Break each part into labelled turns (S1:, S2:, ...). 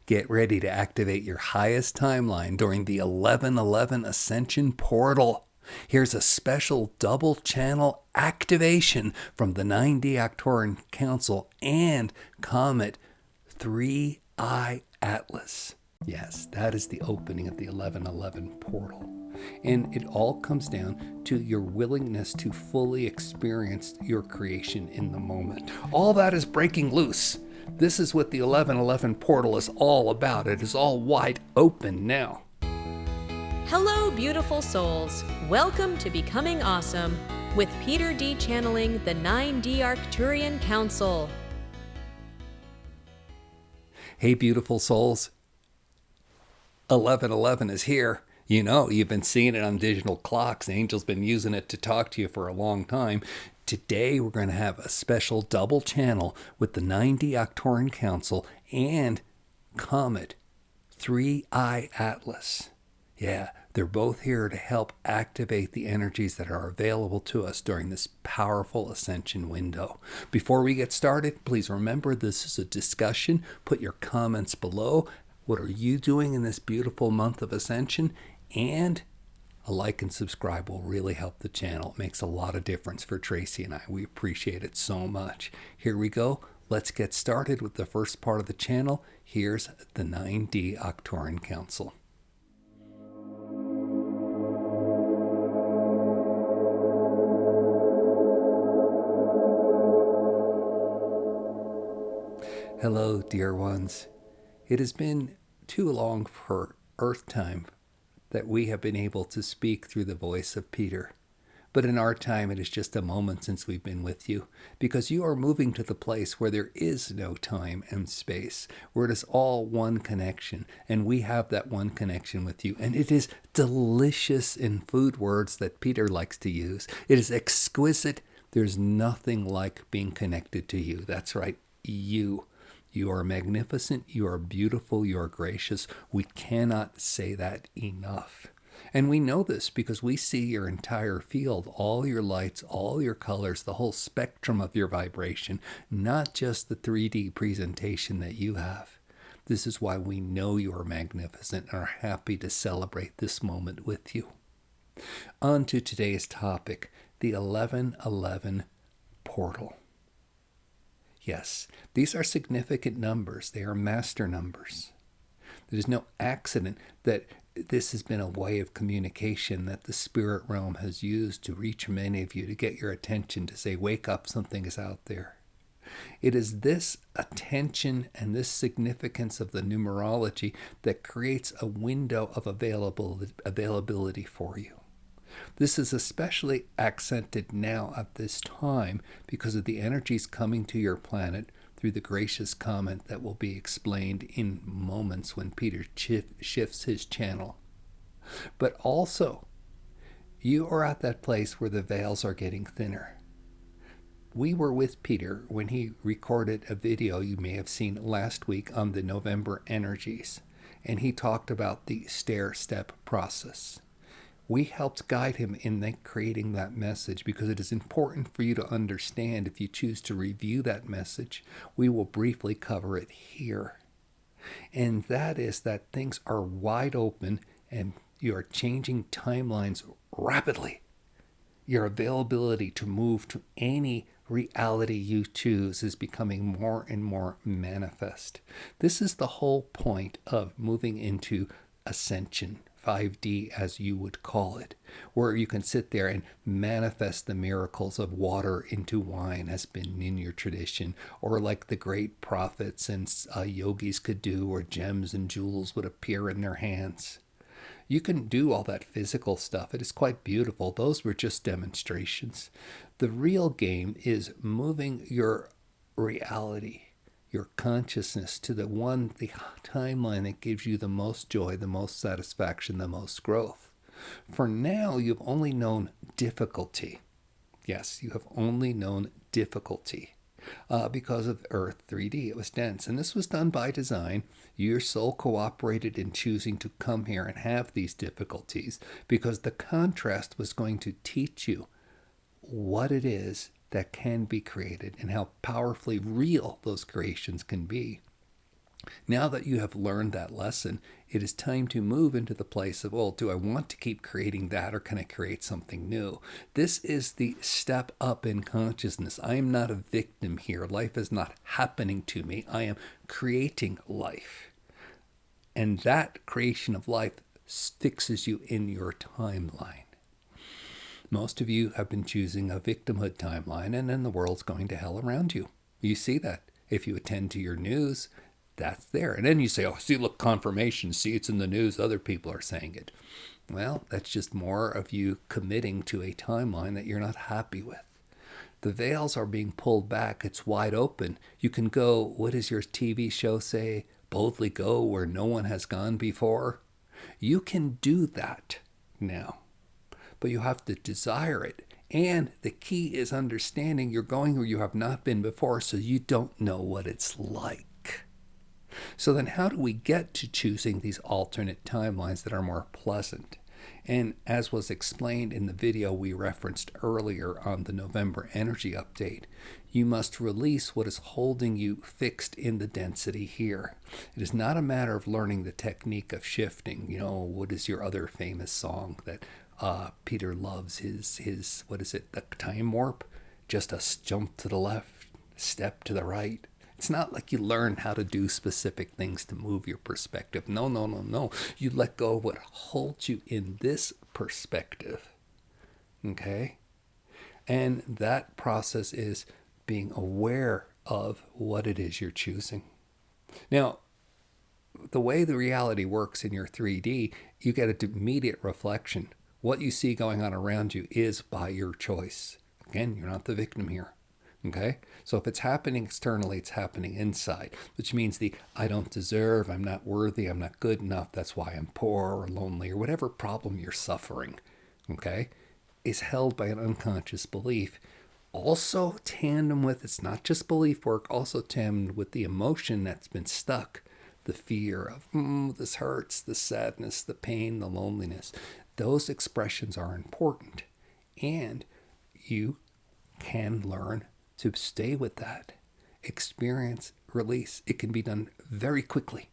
S1: Get ready to activate your highest timeline during the 1111 Ascension portal. Here's a special double channel activation from the 9D Arcturian Council and Comet 3I Atlas. Yes, that is the opening of the 1111 portal. And it all comes down to your willingness to fully experience your creation in the moment. All that is breaking loose. This is what the 1111 portal is all about. It is all wide open now.
S2: Hello, beautiful souls. Welcome to Becoming Awesome with Peter D. channeling the 9D Arcturian Council.
S1: Hey, beautiful souls. 1111 is here. You know, you've been seeing it on digital clocks. Angel's been using it to talk to you for a long time. Today, we're going to have a special double channel with the 9D Arcturian Council and Comet 3I Atlas. Yeah, they're both here to help activate the energies that are available to us during this powerful ascension window. Before we get started, please remember this is a discussion. Put your comments below. What are you doing in this beautiful month of ascension? And a like and subscribe will really help the channel. It makes a lot of difference for Tracy and I. We appreciate it so much. Here we go. Let's get started with the first part of the channel. Here's the 9D Arcturian Council. Hello, dear ones. It has been too long for Earth time that we have been able to speak through the voice of Peter. But in our time, it is just a moment since we've been with you, because you are moving to the place where there is no time and space, where it is all one connection, and we have that one connection with you. And it is delicious in food words that Peter likes to use. It is exquisite. There's nothing like being connected to you. That's right, you. You are magnificent, you are beautiful, you are gracious. We cannot say that enough. And we know this because we see your entire field, all your lights, all your colors, the whole spectrum of your vibration, not just the 3D presentation that you have. This is why we know you are magnificent and are happy to celebrate this moment with you. On to today's topic, the 1111 portal. Yes, these are significant numbers. They are master numbers. There's no accident that this has been a way of communication that the spirit realm has used to reach many of you, to get your attention, to say, wake up, something is out there. It is this attention and this significance of the numerology that creates a window of availability for you. This is especially accented now at this time because of the energies coming to your planet through the gracious comment that will be explained in moments when Peter shifts his channel. But also, you are at that place where the veils are getting thinner. We were with Peter when he recorded a video you may have seen last week on the November energies, and he talked about the stair-step process. We helped guide him in creating that message because it is important for you to understand. If you choose to review that message, we will briefly cover it here. And that is that things are wide open and you are changing timelines rapidly. Your availability to move to any reality you choose is becoming more and more manifest. This is the whole point of moving into Ascension, 5D as you would call it, where you can sit there and manifest the miracles of water into wine has been in your tradition, or like the great prophets and yogis could do, or gems and jewels would appear in their hands. You can do all that physical stuff. It is quite beautiful. Those were just demonstrations. The real game is moving your reality, your consciousness to the timeline that gives you the most joy, the most satisfaction, the most growth. For now, you've only known difficulty. Yes, you have only known difficulty because of Earth 3D. It was dense, and this was done by design. Your soul cooperated in choosing to come here and have these difficulties because the contrast was going to teach you what it is that can be created and how powerfully real those creations can be. Now that you have learned that lesson, it is time to move into the place of, well, do I want to keep creating that, or can I create something new? This is the step up in consciousness. I am not a victim here. Life is not happening to me. I am creating life. And that creation of life fixes you in your timeline. Most of you have been choosing a victimhood timeline, and then the world's going to hell around you. You see that. If you attend to your news, that's there. And then you say, oh, see, look, confirmation. See, it's in the news. Other people are saying it. Well, that's just more of you committing to a timeline that you're not happy with. The veils are being pulled back. It's wide open. You can go, what does your TV show say? Boldly go where no one has gone before. You can do that now, but you have to desire it. And the key is understanding you're going where you have not been before, so you don't know what it's like. So then how do we get to choosing these alternate timelines that are more pleasant? And as was explained in the video we referenced earlier on the November energy update, you must release what is holding you fixed in the density here. It is not a matter of learning the technique of shifting. You know, what is your other famous song that Peter loves, his what is it, the time warp? Just a jump to the left, step to the right. It's not like you learn how to do specific things to move your perspective. No. You let go of what holds you in this perspective. Okay? And that process is being aware of what it is you're choosing. Now, the way the reality works in your 3D, you get an immediate reflection. What you see going on around you is by your choice. Again, you're not the victim here. Okay? So if it's happening externally, it's happening inside, which means the I don't deserve, I'm not worthy, I'm not good enough, that's why I'm poor or lonely or whatever problem you're suffering, okay, is held by an unconscious belief. Also tandem with, it's not just belief work, also tandem with the emotion that's been stuck, the fear of, this hurts, the sadness, the pain, the loneliness. Those expressions are important, and you can learn to stay with that, experience, release. It can be done very quickly,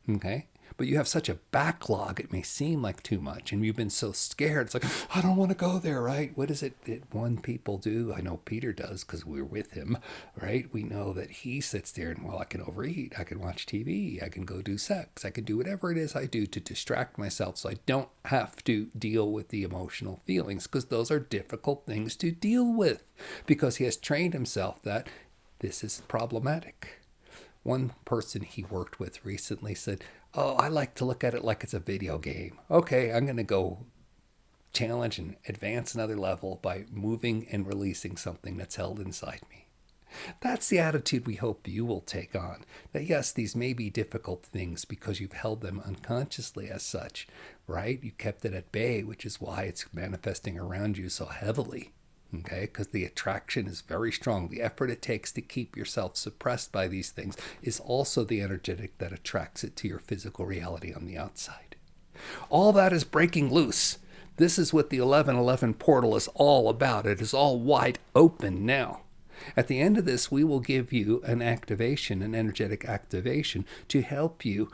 S1: okay? But you have such a backlog, it may seem like too much, and you've been so scared. It's like, I don't want to go there, right? What is it that one people do? I know Peter does because we were with him, right? We know that he sits there and, well, I can overeat, I can watch TV, I can go do sex, I can do whatever it is I do to distract myself so I don't have to deal with the emotional feelings, because those are difficult things to deal with, because he has trained himself that this is problematic. One person he worked with recently said, oh, I like to look at it like it's a video game. Okay, I'm going to go challenge and advance another level by moving and releasing something that's held inside me. That's the attitude we hope you will take on. That yes, these may be difficult things because you've held them unconsciously as such, right? You kept it at bay, which is why it's manifesting around you so heavily. Okay, because the attraction is very strong. The effort it takes to keep yourself suppressed by these things is also the energetic that attracts it to your physical reality on the outside. All that is breaking loose. This is what the 1111 portal is all about. It is all wide open now. At the end of this, we will give you an activation, an energetic activation, to help you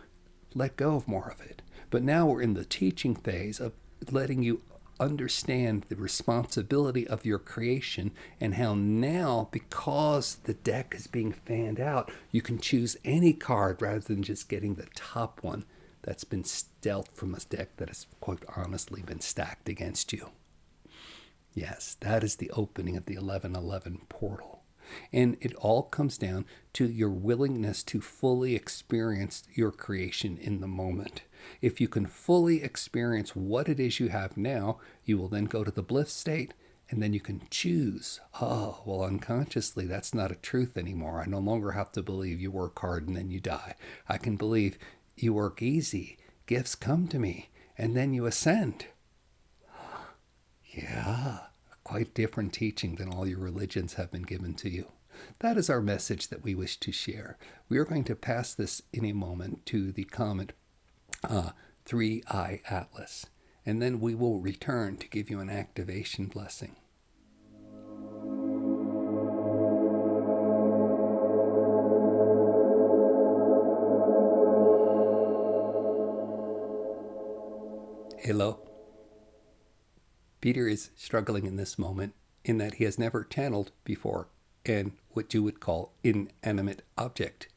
S1: let go of more of it. But now we're in the teaching phase of letting you understand the responsibility of your creation, and how now, because the deck is being fanned out, you can choose any card rather than just getting the top one that's been dealt from a deck that has, quite honestly, been stacked against you. Yes, that is the opening of the 1111 portal. And it all comes down to your willingness to fully experience your creation in the moment. If you can fully experience what it is you have now, you will then go to the bliss state, and then you can choose. Oh, well, unconsciously, that's not a truth anymore. I no longer have to believe you work hard and then you die. I can believe you work easy, gifts come to me, and then you ascend. Yeah, quite different teaching than all your religions have been given to you. That is our message that we wish to share. We are going to pass this in a moment to the Comet 3-eye Atlas, and then we will return to give you an activation blessing. Hello? Peter is struggling in this moment in that he has never channeled before an what you would call inanimate object.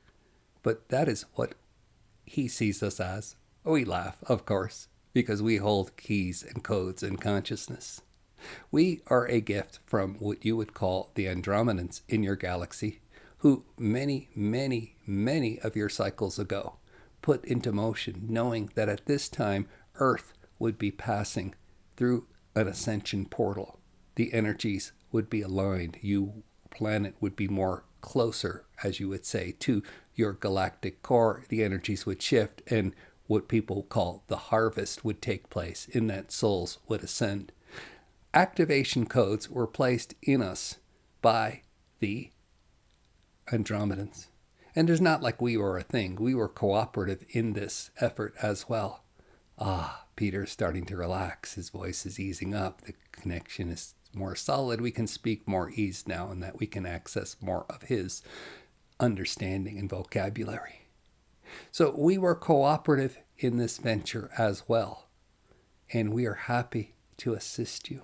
S1: But that is what he sees us as. We laugh, of course, because we hold keys and codes and consciousness. We are a gift from what you would call the Andromedans in your galaxy, who many, many, many of your cycles ago put into motion, knowing that at this time Earth would be passing through an ascension portal. The energies would be aligned. You planet would be more closer, as you would say, to your galactic core. The energies would shift, and what people call the harvest would take place, in that souls would ascend. Activation codes were placed in us by the Andromedans. And it's not like we were a thing. We were cooperative in this effort as well. Peter's starting to relax. His voice is easing up. The connection is more solid. We can speak more ease now, and that we can access more of his understanding and vocabulary. So we were cooperative in this venture as well. And we are happy to assist you.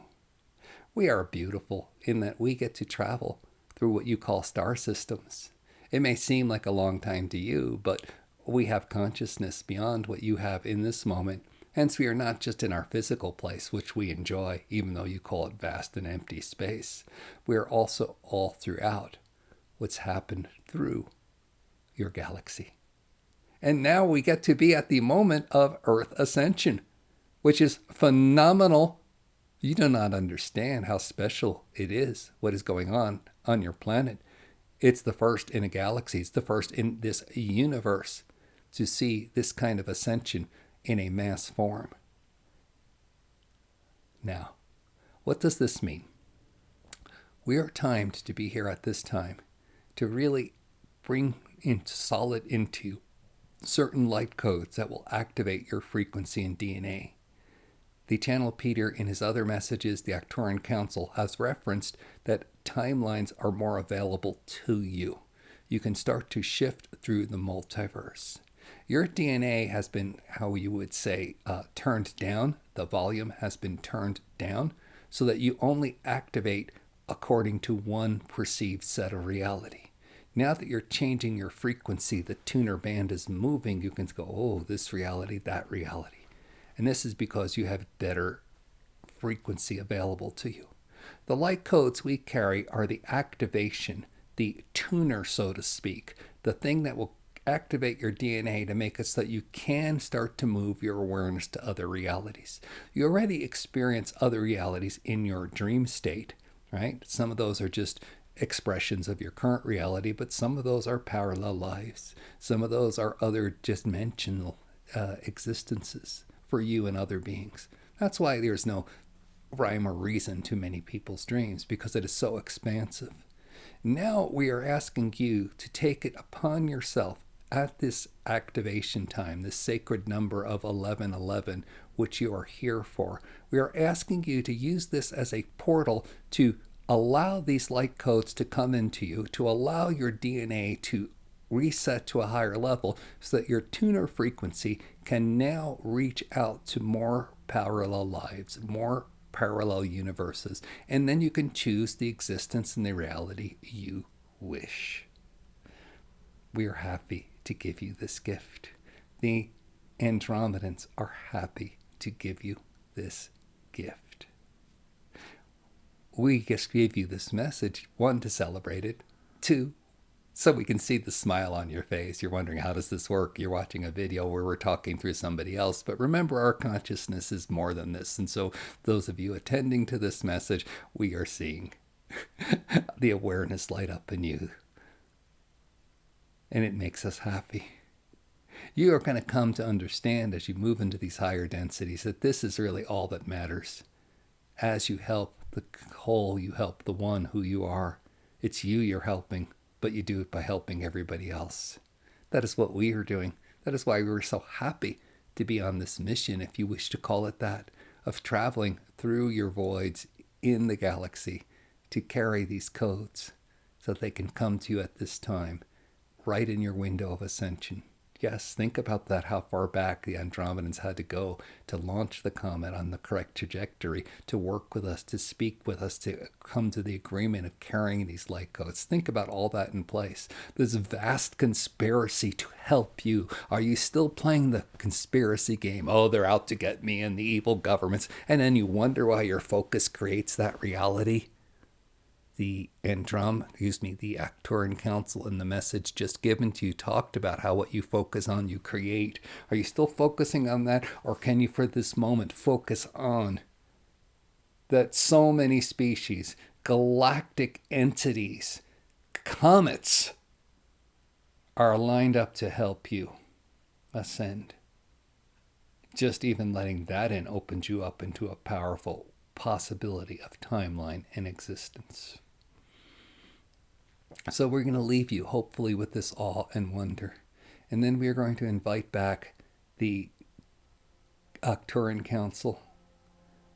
S1: We are beautiful in that we get to travel through what you call star systems. It may seem like a long time to you, but we have consciousness beyond what you have in this moment. Hence, we are not just in our physical place, which we enjoy, even though you call it vast and empty space. We are also all throughout what's happened through your galaxy. And now we get to be at the moment of Earth Ascension, which is phenomenal. You do not understand how special it is, what is going on your planet. It's the first in a galaxy. It's the first in this universe to see this kind of ascension in a mass form. Now, what does this mean? We are timed to be here at this time to really bring into certain light codes that will activate your frequency and DNA. The channel Peter, in his other messages, the Arcturian Council, has referenced that timelines are more available to you. You can start to shift through the multiverse. Your DNA has been, how you would say, turned down. The volume has been turned down so that you only activate according to one perceived set of reality. Now that you're changing your frequency, the tuner band is moving, you can go, oh, this reality, that reality. And this is because you have better frequency available to you. The light codes we carry are the activation, the tuner, so to speak, the thing that will activate your DNA to make it so that you can start to move your awareness to other realities. You already experience other realities in your dream state, right? Some of those are just expressions of your current reality, but some of those are parallel lives. Some of those are other dimensional existences for you and other beings. That's why there's no rhyme or reason to many people's dreams, because it is so expansive. Now we are asking you to take it upon yourself at this activation time, this sacred number of 1111, which you are here for. We are asking you to use this as a portal to allow these light codes to come into you, to allow your DNA to reset to a higher level so that your tuner frequency can now reach out to more parallel lives, more parallel universes, and then you can choose the existence and the reality you wish. We are happy to give you this gift. The Andromedans are happy to give you this gift. We just gave you this message, one, to celebrate it, two, so we can see the smile on your face. You're wondering, how does this work? You're watching a video where we're talking through somebody else. But remember, our consciousness is more than this. And so those of you attending to this message, we are seeing the awareness light up in you. And it makes us happy. You are going to come to understand as you move into these higher densities that this is really all that matters. As you help the whole, you help the one who you are. It's you you're helping, but you do it by helping everybody else. That is what we are doing. That is why we were so happy to be on this mission, if you wish to call it that, of traveling through your voids in the galaxy to carry these codes so that they can come to you at this time, right in your window of ascension. Yes, think about that, how far back the Andromedans had to go to launch the comet on the correct trajectory, to work with us, to speak with us, to come to the agreement of carrying these light codes. Think about all that in place. This vast conspiracy to help you. Are you still playing the conspiracy game? Oh, they're out to get me and the evil governments. And then you wonder why your focus creates that reality. The Arcturian Council and the message just given to you talked about how what you focus on, you create. Are you still focusing on that? Or can you, for this moment, focus on that so many species, galactic entities, comets, are lined up to help you ascend? Just even letting that in opens you up into a powerful possibility of timeline and existence. So we're going to leave you hopefully with this awe and wonder. And then we are going to invite back the Arcturian Council,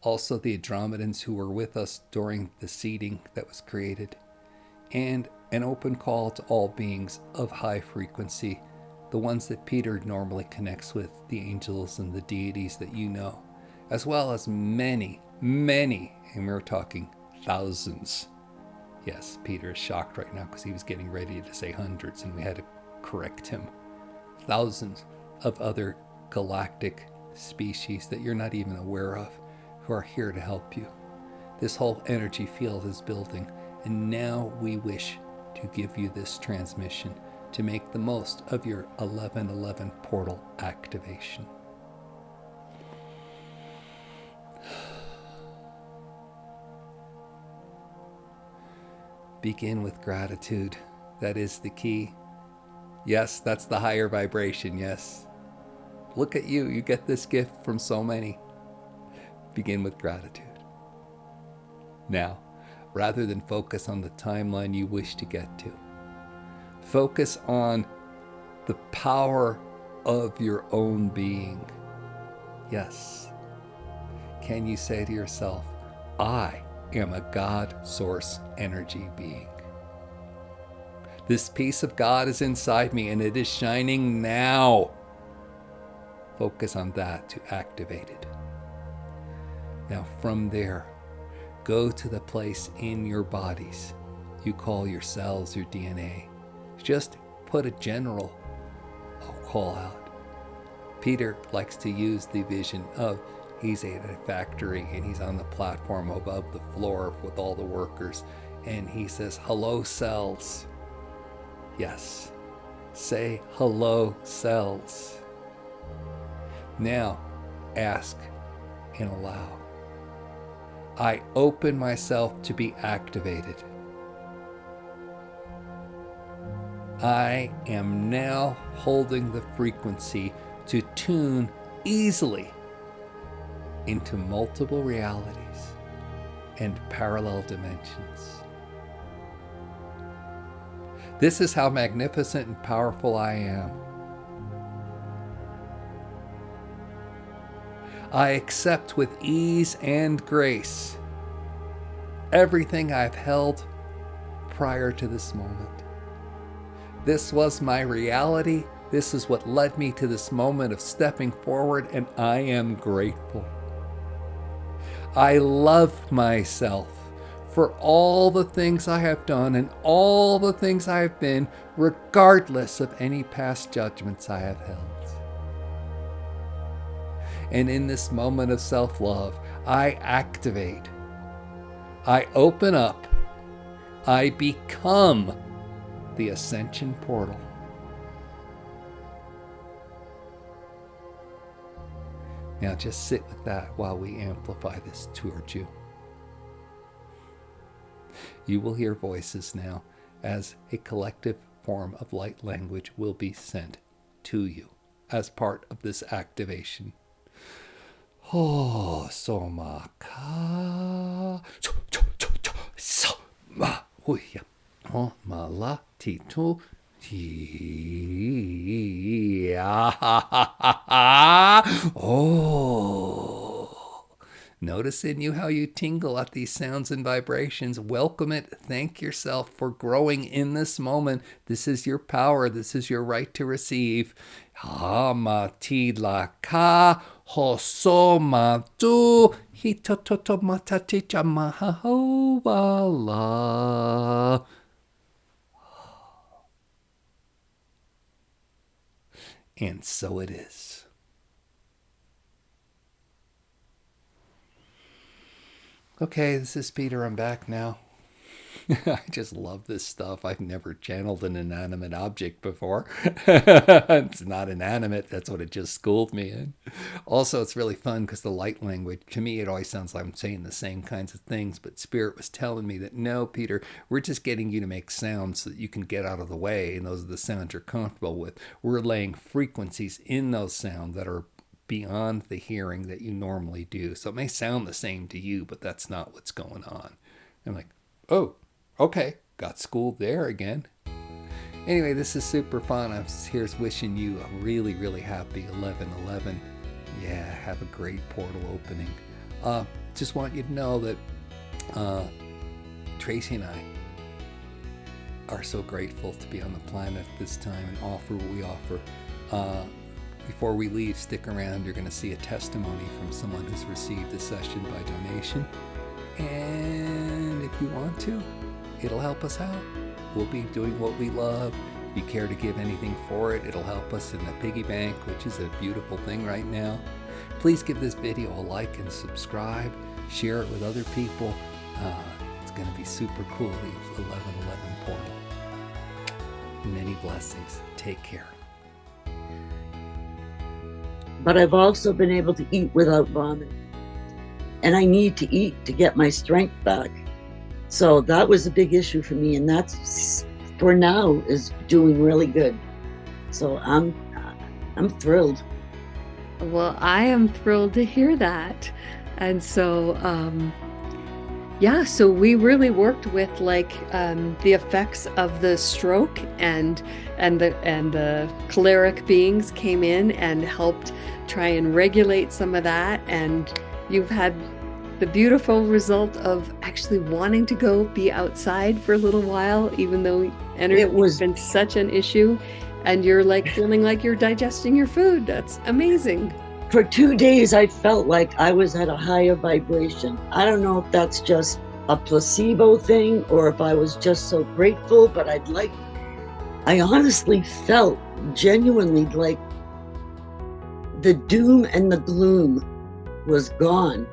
S1: also the Andromedans who were with us during the seeding that was created, and an open call to all beings of high frequency, the ones that Peter normally connects with, the angels and the deities that you know, as well as many, and we're talking thousands. Yes, Peter is shocked right now because he was getting ready to say hundreds and we had to correct him. Thousands of other galactic species that you're not even aware of who are here to help you. This whole energy field is building, and now we wish to give you this transmission to make the most of your 1111 portal activation. Begin with gratitude. That is the key. Yes, that's the higher vibration. Yes. Look at you. You get this gift from so many. Begin with gratitude. Now, rather than focus on the timeline you wish to get to, focus on the power of your own being. Yes. Can you say to yourself, I am a God source energy being. This piece of God is inside me and it is shining now. Focus on that to activate it. Now from there, go to the place in your bodies you call your cells, your DNA. Just put a general call out. Peter likes to use the vision of he's at a factory and he's on the platform above the floor with all the workers, and he says, hello, cells. Yes, say hello, cells. Now ask and allow. I open myself to be activated. I am now holding the frequency to tune easily into multiple realities and parallel dimensions. This is how magnificent and powerful I am. I accept with ease and grace everything I've held prior to this moment. This was my reality. This is what led me to this moment of stepping forward, and I am grateful. I love myself for all the things I have done and all the things I have been, regardless of any past judgments I have held. And in this moment of self-love, I activate. I open up. I become the Ascension portal. Now just sit with that while we amplify this towards you. You will hear voices now as a collective form of light language will be sent to you as part of this activation. Oh, soma ka soma huya oh mala titu oh Notice in you how you tingle at these sounds and vibrations. Welcome it. Thank yourself for growing in this moment. This is your power. This is your right to receive. Hamatila ka hosoma tu hitototo mataticha mahawala. And so it is. Okay, this is Peter. I'm back now. I just love this stuff. I've never channeled an inanimate object before. It's not inanimate. That's what it just schooled me in. Also, it's really fun because the light language, to me, it always sounds like I'm saying the same kinds of things. But Spirit was telling me that, no, Peter, we're just getting you to make sounds so that you can get out of the way. And those are the sounds you're comfortable with. We're laying frequencies in those sounds that are beyond the hearing that you normally do. So it may sound the same to you, but that's not what's going on. I'm like, oh, okay, got schooled there again. Anyway, this is super fun. I'm here's wishing you a really, really happy 11/11. Yeah, have a great portal opening. Just want you to know that Tracy and I are so grateful to be on the planet at this time and offer what we offer. Before we leave, stick around. You're going to see a testimony from someone who's received a session by donation. And if you want to, it'll help us out. We'll be doing what we love. If you care to give anything for it, it'll help us in the piggy bank, which is a beautiful thing right now. Please give this video a like and subscribe. Share it with other people. It's going to be super cool, the 11/11 portal. Many blessings. Take care.
S3: But I've also been able to eat without vomiting. And I need to eat to get my strength back. So that was a big issue for me, and that's, for now, is doing really good. So I'm thrilled.
S4: Well, I am thrilled to hear that. And so, so we really worked with the effects of the stroke, and the choleric beings came in and helped try and regulate some of that. And you've had the beautiful result of actually wanting to go be outside for a little while, even though energy has been such an issue, and you're feeling like you're digesting your food. That's amazing.
S3: For 2 days, I felt like I was at a higher vibration. I don't know if that's just a placebo thing or if I was just so grateful, but I honestly felt genuinely like the doom and the gloom was gone.